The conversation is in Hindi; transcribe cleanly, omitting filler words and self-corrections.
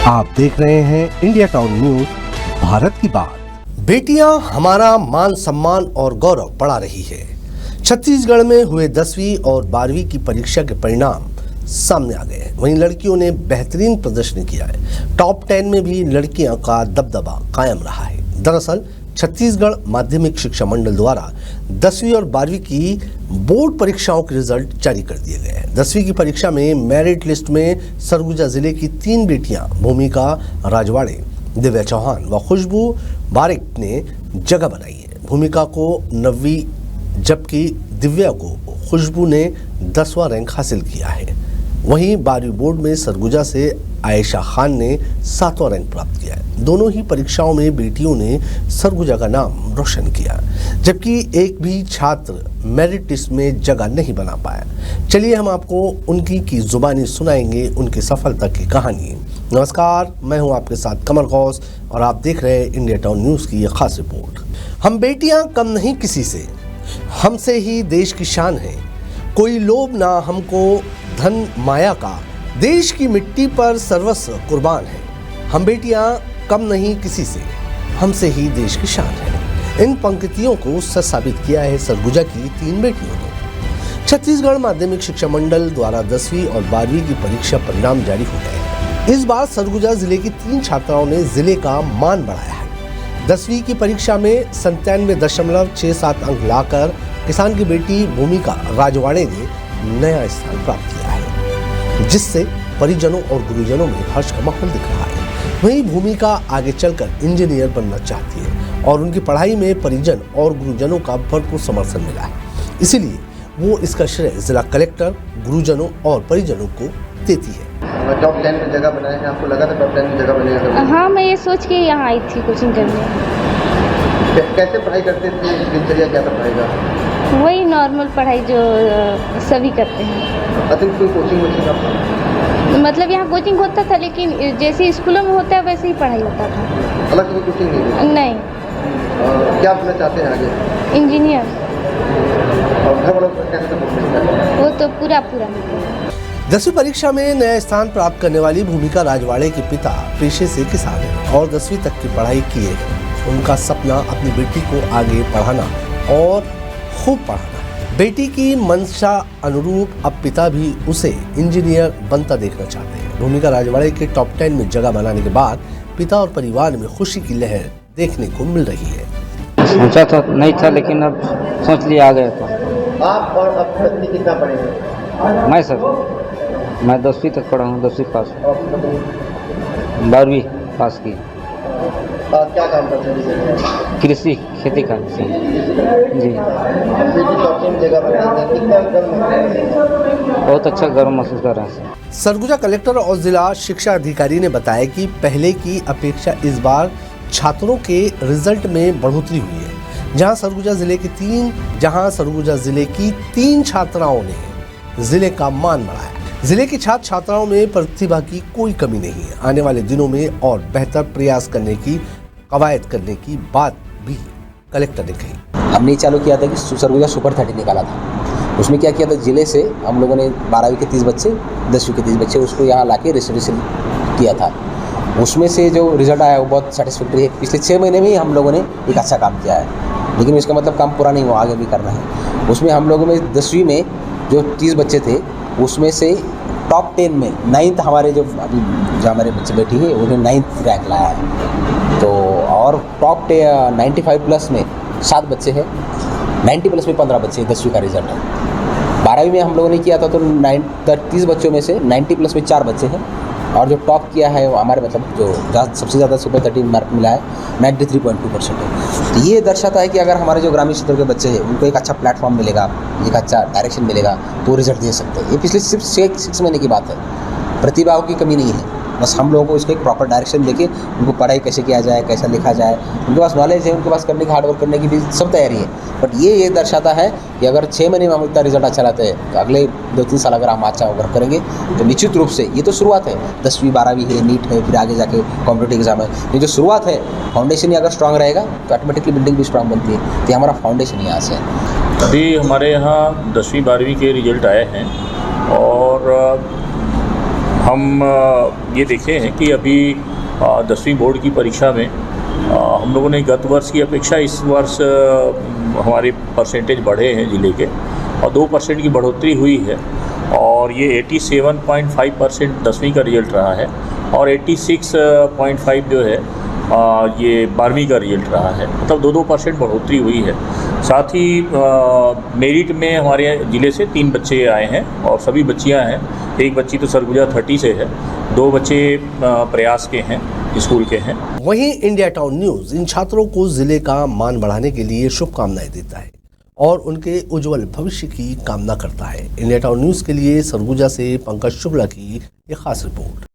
आप देख रहे हैं इंडिया टाउन न्यूज, भारत की बात। बेटियां हमारा मान सम्मान और गौरव बढ़ा रही है। छत्तीसगढ़ में हुए 10वीं और 12वीं की परीक्षा के परिणाम सामने आ गए हैं। वहीं लड़कियों ने बेहतरीन प्रदर्शन किया है। टॉप 10 में भी लड़कियों का दबदबा कायम रहा है। दरअसल छत्तीसगढ़ माध्यमिक शिक्षा मंडल द्वारा 10वीं और 12वीं की बोर्ड परीक्षाओं के रिजल्ट जारी कर दिए गए हैं। 10वीं की परीक्षा में मेरिट लिस्ट में सरगुजा जिले की 3 बेटियां भूमिका राजवाड़े, दिव्या चौहान व खुशबू बारिक ने जगह बनाई है। भूमिका को 9वीं जबकि दिव्या को खुशबू ने 10वां रैंक हासिल किया है। वहीं 12वीं बोर्ड में सरगुजा से आयशा खान ने 7वां रैंक प्राप्त किया है। दोनों ही परीक्षाओं में बेटियों ने सरगुजा का नाम रोशन किया, जबकि एक भी छात्र मेरिट लिस्ट में जगह नहीं बना पाया। चलिए हम आपको उनकी की जुबानी सुनाएंगे उनकी सफलता की कहानी। नमस्कार, मैं हूं आपके साथ कमर गौस और आप देख रहे हैं इंडिया टाउन न्यूज की ये खास रिपोर्ट। हम बेटियां कम नहीं किसी से, हमसे ही देश की शान है। कोई लोभ ना हमको धन माया का, देश की मिट्टी पर सर्वस्व कुर्बान है। हम बेटियां कम नहीं किसी से, हमसे ही देश की शान है। इन पंक्तियों को सच साबित किया है सरगुजा की 3 बेटियों ने। छत्तीसगढ़ माध्यमिक शिक्षा मंडल द्वारा 10वीं और 12वीं की परीक्षा परिणाम जारी हो गए हैं। इस बार सरगुजा जिले की 3 छात्राओं ने जिले का मान बढ़ाया है। 10वीं की परीक्षा में 97.67 अंक लाकर किसान की बेटी भूमिका राजवाड़े ने नया स्थान प्राप्त किया है, जिससे परिजनों और गुरुजनों में हर्ष का माहौल दिख रहा है। वहीं भूमिका आगे चलकर इंजीनियर बनना चाहती है और उनकी पढ़ाई में परिजन और गुरुजनों का भरपूर समर्थन मिला है। इसीलिए वो इसका श्रेय जिला कलेक्टर, गुरुजनों और परिजनों को देती है। टॉप 10 में जगह बनाए हैं, आपको लगा था टॉप 10 में जगह बनेगा? हाँ, मैं ये सोच के यहाँ आई थी कोचिंग करने। कैसे पढ़ाई करते थे? दिनचर्या क्या था पढ़ाई का? वही नॉर्मल पढ़ाई जो सभी करते हैं। आई थिंक कोई कोचिंग आपको? मतलब यहाँ कोचिंग होता था, लेकिन जैसे स्कूलों में होता है वैसे ही पढ़ाई होता था। अलग से कोई कोचिंग नहीं? नहीं। क्या बनना चाहते हैं आगे? इंजीनियर। और घर वालों को कैसे सपोर्ट मिलता है? वो तो पूरा 10वीं परीक्षा में नया स्थान प्राप्त करने वाली भूमिका राजवाड़े के पिता पेशे से किसान हैं और 10वीं तक की पढ़ाई किए। उनका सपना अपनी बेटी को आगे पढ़ाना और खूब पढ़ाना। बेटी की मंशा अनुरूप अब पिता भी उसे इंजीनियर बनता देखना चाहते हैं। भूमिका राजवाड़े के टॉप 10 में जगह बनाने के बाद पिता और परिवार में खुशी की लहर देखने को मिल रही है। सोचा था नहीं था, लेकिन अब सोच लिया आ गया था। आप और अब पत्नी कितना पढ़े हैं? मैं 10वीं तक पढ़ा हूँ, 10वीं पास, 12वीं पास की। क्या काम करते हैं? कृषि, खेती का जी। बेटी टॉप 10 में जगह बनाई, कितना गर्व महसूस है? बहुत अच्छा गर्व महसूस कर रहे हैं। सरगुजा कलेक्टर और जिला शिक्षा अधिकारी ने बताया कि पहले की अपेक्षा इस बार छात्रों के रिजल्ट में बढ़ोतरी हुई है। जहां सरगुजा जिले की 3 छात्राओं ने जिले का मान बढ़ाया। जिले की छात्र छात्राओं में प्रतिभा की कोई कमी नहीं है। आने वाले दिनों में और बेहतर प्रयास करने की कवायद करने की बात भी कलेक्टर ने कही। हमने ये चालू किया था कि सरगुजा सुपर 30 निकाला था। उसमें क्या किया था, जिले से हम लोगों ने 12वीं के 30 बच्चे, 10वीं के 30 बच्चे उसको यहाँ लाके रिजर्वेशन किया था। उसमें से जो रिजल्ट आया वो बहुत सेटिस्फैक्ट्री है। पिछले 6 महीने में ही हम लोगों ने एक अच्छा काम किया है, लेकिन इसका मतलब काम पूरा नहीं हुआ, आगे भी करना है। उसमें हम लोगों में 10वीं में जो 30 बच्चे थे उसमें से टॉप 10 में 9th हमारे जो हमारे बच्चे बैठी है उन्हें 9th रैंक लाया है। तो और टॉप 95 प्लस में 7 बच्चे हैं, 90 प्लस में 15 बच्चे, 10वीं का रिजल्ट है। 12वीं में हम लोगों ने किया था तो 30 बच्चों में से 90 प्लस में 4 बच्चे हैं और जो टॉप किया है वो हमारे मतलब जो सबसे ज़्यादा सुपर 30 मार्क मिला है 93.2% है। तो ये दर्शाता है कि अगर हमारे जो ग्रामीण क्षेत्र के बच्चे हैं उनको एक अच्छा प्लेटफॉर्म मिलेगा, एक अच्छा डायरेक्शन मिलेगा तो रिजल्ट दे सकते हैं। ये पिछले सिर्फ 6 महीने की बात है। प्रतिभाओं की कमी नहीं है, बस हम लोगों को इसको एक प्रॉपर डायरेक्शन देके उनको पढ़ाई कैसे किया जाए, कैसा लिखा जाए, उनके पास नॉलेज है, उनके पास करने की हार्डवर्क करने की भी सब तैयारी है। बट ये दर्शाता है कि अगर 6 महीने में हम इतना रिजल्ट अच्छा लाते हैं तो अगले 2-3 साल अगर हम अच्छा वर्क करेंगे तो निश्चित रूप से ये तो शुरुआत है। 10वीं 12वीं है, नीट है, फिर आगे जाके कॉम्पिटिटिव एग्जाम है। ये जो शुरुआत है, फाउंडेशन ही अगर स्ट्रांग रहेगा तो ऑटोमेटिकली बिल्डिंग भी स्ट्रांग बनती है। तो हमारा फाउंडेशन यहाँ से है। अभी हमारे यहाँ 10वीं 12वीं के रिजल्ट आए हैं और हम ये देखे हैं कि अभी 10वीं बोर्ड की परीक्षा में हम लोगों ने गत वर्ष की अपेक्षा इस वर्ष हमारे परसेंटेज बढ़े हैं ज़िले के और 2% की बढ़ोतरी हुई है और ये 87.5% 10वीं का रिजल्ट रहा है और 86.5 जो है ये 12वीं का रिजल्ट रहा है, मतलब 2% बढ़ोतरी हुई है। साथ ही मेरिट में हमारे ज़िले से 3 बच्चे आए हैं और सभी बच्चियां हैं। एक बच्ची तो सरगुजा 30 से है, 2 बच्चे प्रयास के हैं, स्कूल के हैं। वहीं इंडिया टाउन न्यूज़ इन छात्रों को जिले का मान बढ़ाने के लिए शुभकामनाएं देता है और उनके उज्जवल भविष्य की कामना करता है। इंडिया टाउन न्यूज़ के लिए सरगुजा से पंकज शुक्ला की एक खास रिपोर्ट।